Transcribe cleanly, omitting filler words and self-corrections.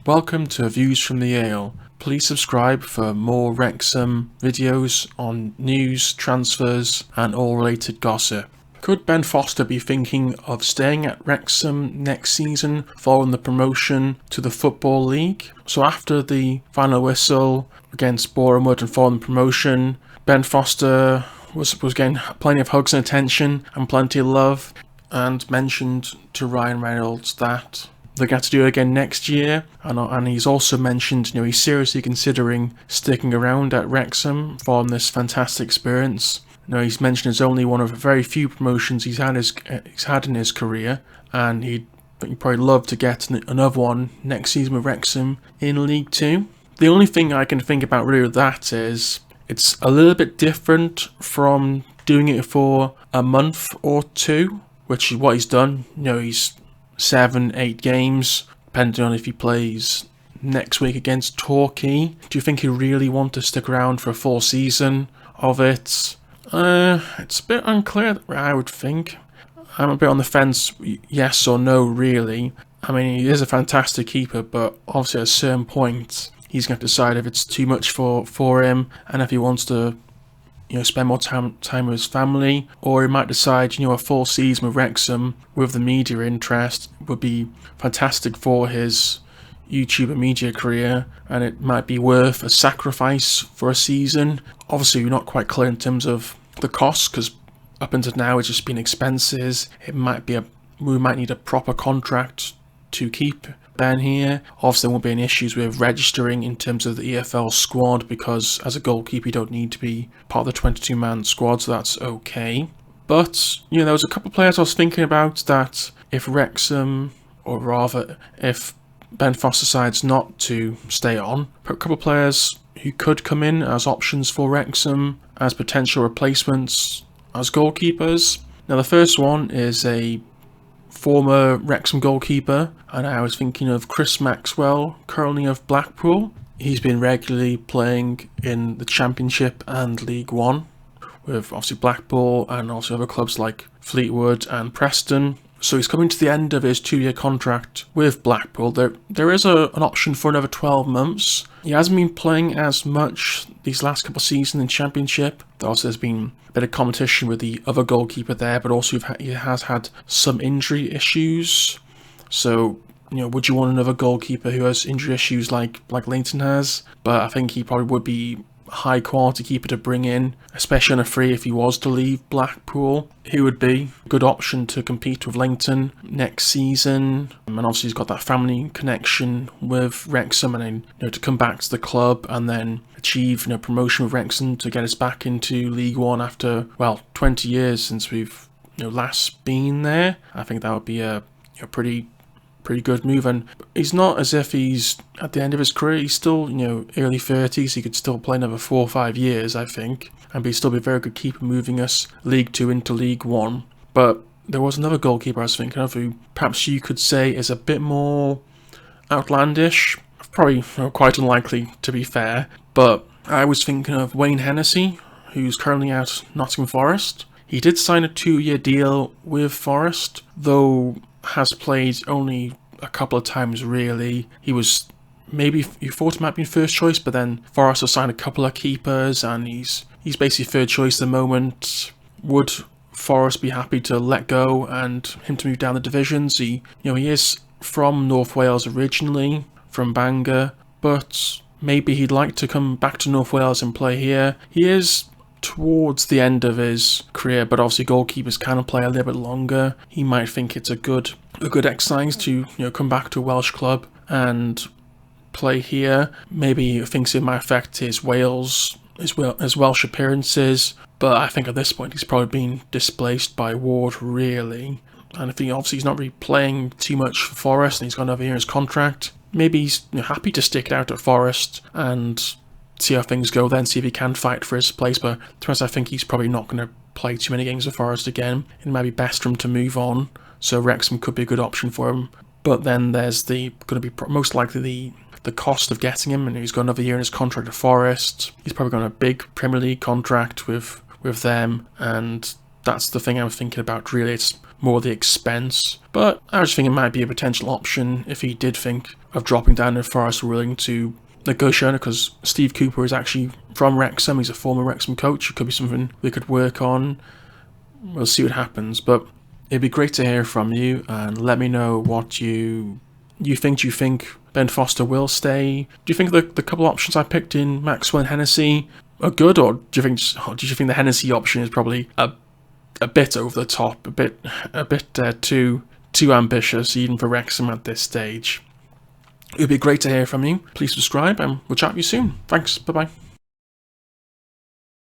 Welcome to Views from the Ale. Please subscribe for more Wrexham videos on news, transfers and all related gossip. Could Ben Foster be thinking of staying at Wrexham next season following the promotion to the Football League? So after the final whistle against Bournemouth and following the promotion, Ben Foster was getting plenty of hugs and attention and plenty of love, and mentioned to Ryan Reynolds that they're going to do it again next year, and he's also mentioned, he's seriously considering sticking around at Wrexham following this fantastic experience. He's mentioned it's only one of the very few promotions he's had in his career, and he'd probably love to get another one next season with Wrexham in League 2. The only thing I can think about really with that is it's a little bit different from doing it for a month or two, which is what he's done. He's 7-8 games, depending on if he plays next week against Torquay. Do you think he really want to stick around for a full season of it? It's a bit unclear, I would think. I'm a bit on the fence, yes or no, really. I mean, he is a fantastic keeper, but obviously at a certain point, he's going to decide if it's too much for him, and if he wants to spend more time with his family, or he might decide, a full season with Wrexham with the media interest would be fantastic for his YouTube and media career, and it might be worth a sacrifice for a season. Obviously, we're not quite clear in terms of the costs, because up until now it's just been expenses. We might need a proper contract to keep Ben here. Obviously, there won't be any issues with registering in terms of the EFL squad, because as a goalkeeper you don't need to be part of the 22-man squad, so that's okay. But, there was a couple of players I was thinking about that if Wrexham, or rather if Ben Foster decides not to stay on, a couple of players who could come in as options for Wrexham as potential replacements as goalkeepers. Now, the first one is a former Wrexham goalkeeper, and I was thinking of Chris Maxwell, currently of Blackpool. He's been regularly playing in the Championship and League One with obviously Blackpool and also other clubs like Fleetwood and Preston. So he's coming to the end of his 2-year contract with Blackpool. There is an option for another 12 months. He hasn't been playing as much these last couple of seasons in Championship. Also, there's been a bit of competition with the other goalkeeper there, but also he has had some injury issues. So, would you want another goalkeeper who has injury issues like Leighton has? But I think he probably would be a high quality keeper to bring in, especially on a free if he was to leave Blackpool. He would be a good option to compete with Leighton next season. And obviously he's got that family connection with Wrexham, and then, to come back to the club and then achieve promotion with Wrexham to get us back into League One after 20 years since we've last been there. I think that would be a pretty good move. And he's not as if he's at the end of his career. He's still early 30s. He could still play another 4 or 5 years, I think, and he'd still be a very good keeper moving us League 2 into League 1. But there was another goalkeeper I was thinking of who perhaps you could say is a bit more outlandish. Probably quite unlikely, to be fair, but I was thinking of Wayne Hennessey, who's currently at Nottingham Forest. He did sign a 2-year deal with Forest, though has played only a couple of times really. You thought he might be first choice, but then Forest has signed a couple of keepers, and he's basically third choice at the moment. Would Forest be happy to let go and him to move down the divisions? He is from North Wales originally, from Bangor, but maybe he'd like to come back to North Wales and play here. He is towards the end of his career, but obviously goalkeepers can play a little bit longer. He might think it's a good exercise to come back to a Welsh club and play here. Maybe he thinks it might affect his Welsh appearances, but I think at this point he's probably been displaced by Ward really. And I think obviously he's not really playing too much for Forest, and he's got another year in his contract. Maybe he's happy to stick it out at Forest and see how things go then, see if he can fight for his place. But to be honest, I think he's probably not going to play too many games with Forest again. It might be best for him to move on, so Wrexham could be a good option for him. But then there's most likely the cost of getting him, and he's got another year in his contract at Forest. He's probably got a big Premier League contract with them, and that's the thing I'm thinking about really. It's more the expense. But I just think it might be a potential option if he did think of dropping down if Forest were willing to negotiate, because Steve Cooper is actually from Wrexham. He's a former Wrexham coach. It could be something we could work on. We'll see what happens, but it'd be great to hear from you, and let me know what you think. Do you think Ben Foster will stay? Do you think the couple of options I picked in Maxwell and Hennessey are good, or do you think the Hennessey option is probably a bit over the top, a bit too ambitious even for Wrexham at this stage? It would be great to hear from you. Please subscribe, and we'll chat with you soon. Thanks. Bye bye.